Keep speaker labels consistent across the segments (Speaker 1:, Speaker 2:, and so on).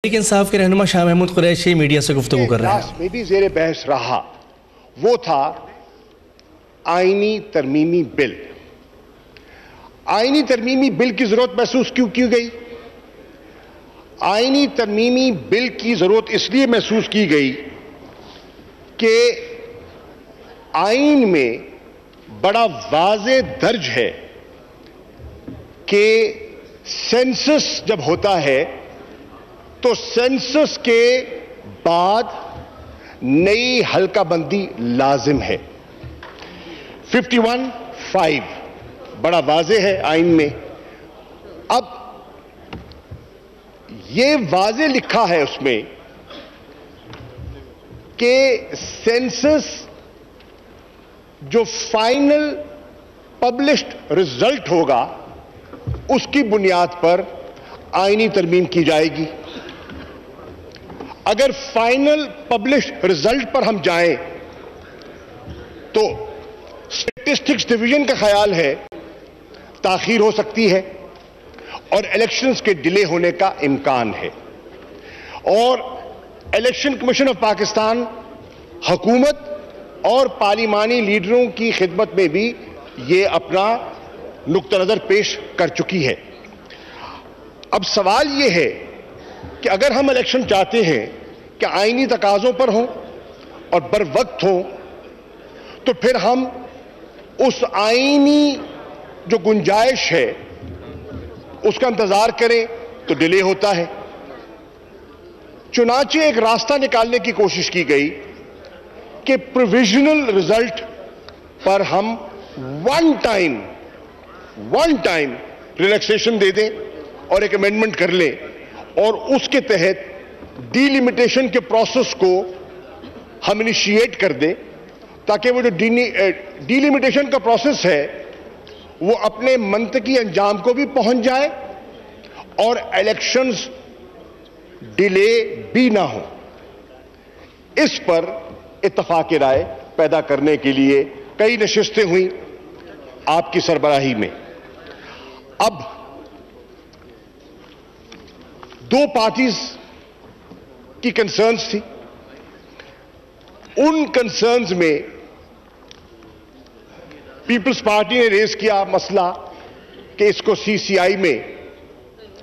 Speaker 1: लेकिन इंसाफ के रहनुमा शाह महमूद कुरैशी मीडिया से गुफ्तगू कर रहे हैं।
Speaker 2: में भी जेर बहस रहा वो था आईनी तरमीमी बिल। आईनी तरमीमी बिल की जरूरत महसूस क्यों की गई? आईनी तरमीमी बिल की जरूरत इसलिए महसूस की गई कि आईन में बड़ा वाज़े दर्ज है कि सेंसस जब होता है तो सेंसस के बाद नई हल्काबंदी लाजिम है। 51(5) बड़ा वाज़े है आइन में। अब ये वाज़े लिखा है उसमें कि सेंसस जो फाइनल पब्लिश्ड रिजल्ट होगा उसकी बुनियाद पर आईनी तरमीम की जाएगी। अगर फाइनल पब्लिश्ड रिजल्ट पर हम जाएं तो स्टैटिस्टिक्स डिवीजन का ख्याल है ताखीर हो सकती है और इलेक्शंस के डिले होने का इम्कान है। और इलेक्शन कमीशन ऑफ पाकिस्तान हुकूमत और पार्लिमानी लीडरों की खिदमत में भी ये अपना नुक्ता नजर पेश कर चुकी है। अब सवाल ये है कि अगर हम इलेक्शन चाहते हैं कि आईनी तकाजों पर हों और बर वक्त हों, तो फिर हम उस आईनी जो गुंजाइश है उसका इंतजार करें तो डिले होता है। चुनांचे एक रास्ता निकालने की कोशिश की गई कि प्रोविजनल रिजल्ट पर हम वन टाइम रिलैक्सेशन दे दें और एक अमेंडमेंट कर लें और उसके तहत डीलिमिटेशन के प्रोसेस को हम इनिशिएट कर दें, ताकि वो जो डीलिमिटेशन का प्रोसेस है वो अपने मंतकी अंजाम को भी पहुंच जाए और इलेक्शंस डिले भी ना हो। इस पर इत्तफाक राय पैदा करने के लिए कई नशिस्तें हुई आपकी सरबराही में। अब दो पार्टीज की कंसर्न्स थी। उन कंसर्न्स में पीपल्स पार्टी ने रेज किया मसला कि इसको सीसीआई में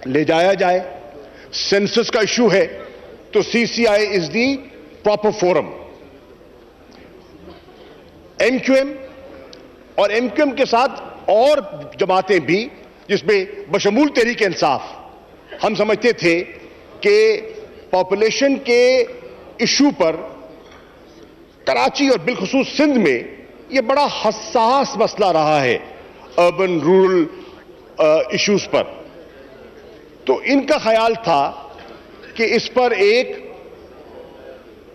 Speaker 2: ले जाया जाए। सेंसस का इशू है तो CCI is the proper forum. MQM और एमक्यूएम के साथ और जमातें भी, जिसमें बशमूल तहरीक इंसाफ, हम समझते थे कि पॉपुलेशन के इशू पर कराची और बिलखुसूस सिंध में यह बड़ा हसास मसला रहा है अर्बन रूरल इश्यूज पर। तो इनका ख्याल था कि इस पर एक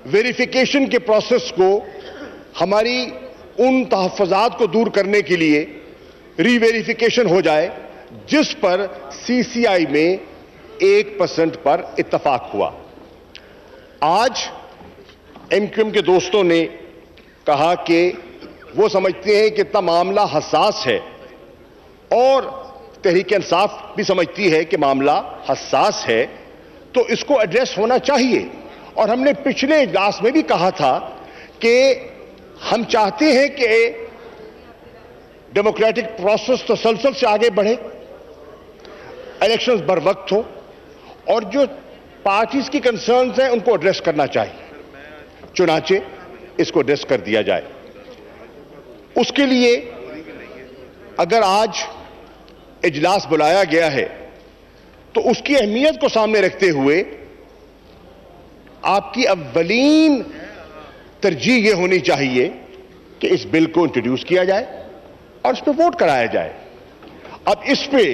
Speaker 2: वेरिफिकेशन के प्रोसेस को, हमारी उन तहफ़्फ़ुज़ात को दूर करने के लिए रीवेरिफिकेशन हो जाए, जिस पर सीसीआई में 1% पर इत्तफाक हुआ। आज एमक्यूएम के दोस्तों ने कहा कि वो समझते हैं कि इतना मामला हसास है और तहरीक इंसाफ भी समझती है कि मामला हसास है, तो इसको एड्रेस होना चाहिए। और हमने पिछले इजलास में भी कहा था कि हम चाहते हैं कि डेमोक्रेटिक प्रोसेस तसलसल से आगे बढ़े, इलेक्शंस बर वक्त हो और जो पार्टीज की कंसर्न्स हैं उनको एड्रेस करना चाहिए। चुनांचे इसको एड्रेस कर दिया जाए। उसके लिए अगर आज इजलास बुलाया गया है तो उसकी अहमियत को सामने रखते हुए आपकी अव्वलीन तरजीह यह होनी चाहिए कि इस बिल को इंट्रोड्यूस किया जाए और इस पर वोट कराया जाए। अब इस पे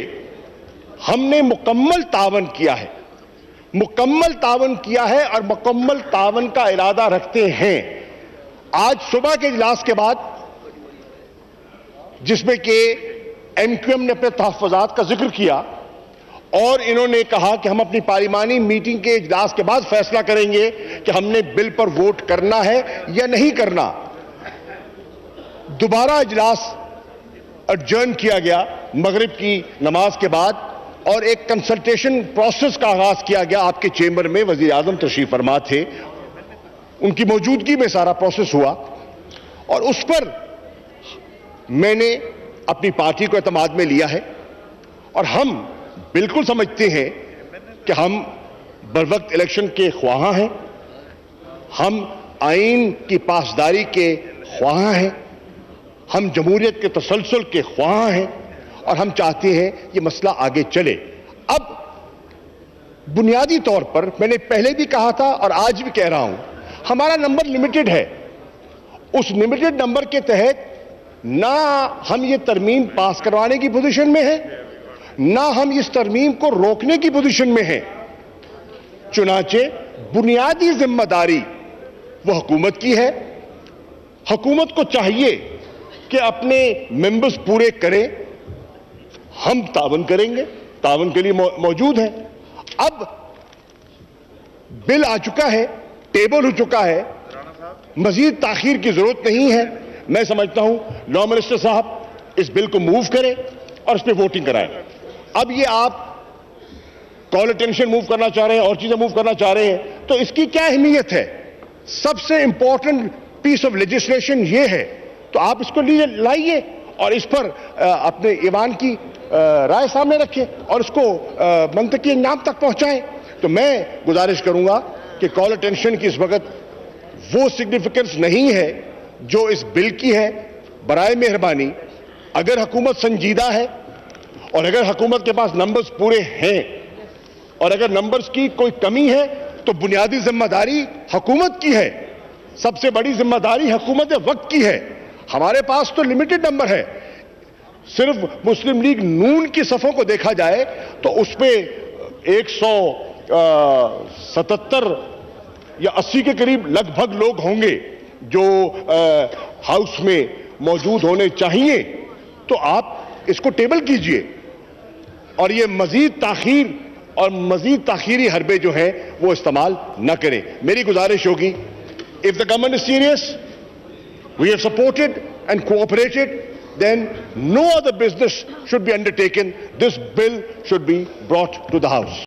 Speaker 2: हमने मुकम्मल तावन किया है, और मुकम्मल तावन का इरादा रखते हैं। आज सुबह के इजलास के बाद, जिसमें कि एमक्यूएम ने अपने तहफ़्फ़ुज़ात का जिक्र किया और इन्होंने कहा कि हम अपनी पार्लिमानी मीटिंग के इजलास के बाद फैसला करेंगे कि हमने बिल पर वोट करना है या नहीं करना। दोबारा इजलास एडजर्न किया गया मगरिब की नमाज के बाद और एक कंसल्टेशन प्रोसेस का आगाज किया गया। आपके चेंबर में वजीर आजम तशरीफ फरमा थे, उनकी मौजूदगी में सारा प्रोसेस हुआ और उस पर मैंने अपनी पार्टी को एतमाद में लिया है और हम बिल्कुल समझते हैं कि हम बरवक्त इलेक्शन के ख्वाहां हैं, हम आइन की पासदारी के ख्वाहां हैं, हम जमहूरियत के तसलसल के ख्वाहां हैं और हम चाहते हैं ये मसला आगे चले। अब बुनियादी तौर पर मैंने पहले भी कहा था और आज भी कह रहा हूं, हमारा नंबर लिमिटेड है। उस लिमिटेड नंबर के तहत ना हम ये तरमीम पास करवाने की पोजीशन में हैं, ना हम इस तरमीम को रोकने की पोजीशन में हैं। चुनाचे बुनियादी जिम्मेदारी वो हुकूमत की है। हुकूमत को चाहिए कि अपने मेंबर्स पूरे करें, हम तावन करेंगे, तावन के लिए मौजूद है। अब बिल आ चुका है, टेबल हो चुका है, मजीद ताखीर की जरूरत नहीं है। मैं समझता हूं लॉ मिनिस्टर साहब इस बिल को मूव करें और इस पर वोटिंग कराएं। अब ये आप कॉल अटेंशन मूव करना चाह रहे हैं और चीजें मूव करना चाह रहे हैं, तो इसकी क्या अहमियत है? सबसे इंपॉर्टेंट पीस ऑफ लेजिस्लेशन ये है, तो आप इसको लाइए और इस पर अपने ईवान की राय सामने रखें और इसको मंतकी अंजाम तक पहुंचाएं। तो मैं गुजारिश करूंगा कि कॉल अटेंशन की इस वक्त वो सिग्निफिकेंस नहीं है जो इस बिल की है। बराए मेहरबानी, अगर हुकूमत संजीदा है और अगर हुकूमत के पास नंबर्स पूरे हैं और अगर नंबर्स की कोई कमी है तो बुनियादी जिम्मेदारी हुकूमत की है, सबसे बड़ी जिम्मेदारी हुकूमत वक्त की है। हमारे पास तो लिमिटेड नंबर है। सिर्फ मुस्लिम लीग नून की सफों को देखा जाए तो उस पे 177 या 80 के करीब लगभग लोग होंगे जो हाउस में मौजूद होने चाहिए। तो आप इसको टेबल कीजिए और ये मजीद ताखीर और मजीद ताखीरी हरबे जो हैं वो इस्तेमाल न करें। मेरी गुजारिश होगी, if the government is serious, we have supported and cooperated, then no other business should be undertaken. This bill should be brought to the House.